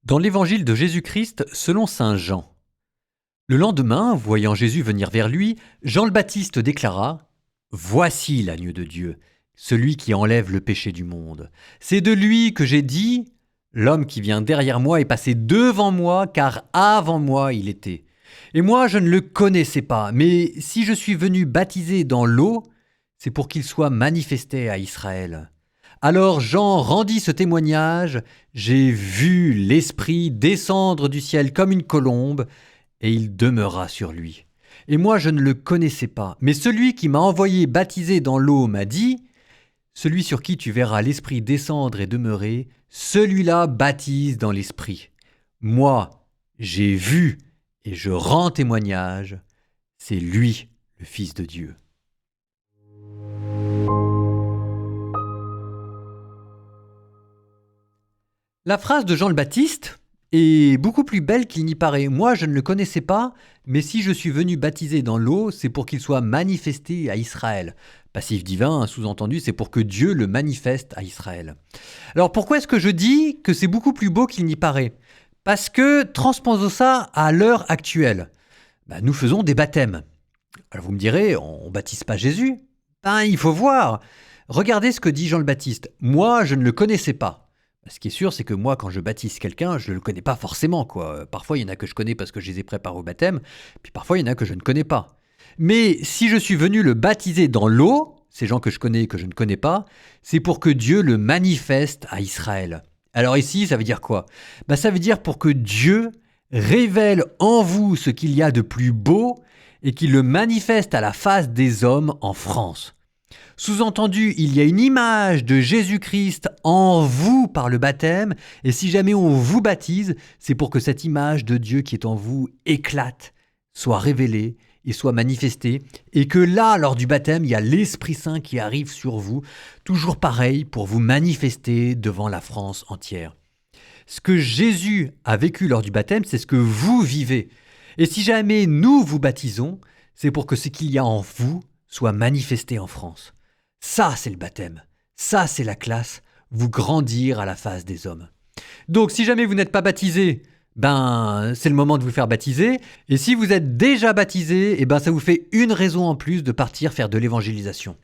Dans l'évangile de Jésus-Christ selon saint Jean. Le lendemain, voyant Jésus venir vers lui, Jean le Baptiste déclara : Voici l'agneau de Dieu, celui qui enlève le péché du monde. C'est de lui que j'ai dit : L'homme qui vient derrière moi est passé devant moi, car avant moi il était. Et moi je ne le connaissais pas, mais si je suis venu baptiser dans l'eau, c'est pour qu'il soit manifesté à Israël. Alors Jean rendit ce témoignage : J'ai vu l'Esprit descendre du ciel comme une colombe, et il demeura sur lui. Et moi je ne le connaissais pas, mais celui qui m'a envoyé baptiser dans l'eau m'a dit : Celui sur qui tu verras l'Esprit descendre et demeurer, celui-là baptise dans l'Esprit. Moi, j'ai vu et je rends témoignage, c'est lui le Fils de Dieu. La phrase de Jean le Baptiste est beaucoup plus belle qu'il n'y paraît. Moi, je ne le connaissais pas, mais si je suis venu baptiser dans l'eau, c'est pour qu'il soit manifesté à Israël. Passif divin, sous-entendu, c'est pour que Dieu le manifeste à Israël. Alors pourquoi est-ce que je dis que c'est beaucoup plus beau qu'il n'y paraît ? Parce que transposons ça à l'heure actuelle. Nous faisons des baptêmes. Alors vous me direz, on ne baptise pas Jésus ? Il faut voir. Regardez ce que dit Jean le Baptiste. Moi, je ne le connaissais pas. Ce qui est sûr, c'est que moi, quand je baptise quelqu'un, je ne le connais pas forcément, quoi. Parfois, il y en a que je connais parce que je les ai préparés au baptême, puis parfois, il y en a que je ne connais pas. Mais si je suis venu le baptiser dans l'eau, ces gens que je connais et que je ne connais pas, c'est pour que Dieu le manifeste à Israël. Alors ici, ça veut dire quoi ? Ça veut dire pour que Dieu révèle en vous ce qu'il y a de plus beau et qu'il le manifeste à la face des hommes en France. Sous-entendu, il y a une image de Jésus-Christ en vous par le baptême, et si jamais on vous baptise, c'est pour que cette image de Dieu qui est en vous éclate, soit révélée et soit manifestée, et que là, lors du baptême, il y a l'Esprit Saint qui arrive sur vous, toujours pareil, pour vous manifester devant la France entière. Ce que Jésus a vécu lors du baptême, c'est ce que vous vivez. Et si jamais nous vous baptisons, c'est pour que ce qu'il y a en vous soit manifesté en France. Ça, c'est le baptême. Ça, c'est la classe. Vous grandir à la face des hommes. Donc, si jamais vous n'êtes pas baptisé, c'est le moment de vous faire baptiser. Et si vous êtes déjà baptisé, ça vous fait une raison en plus de partir faire de l'évangélisation.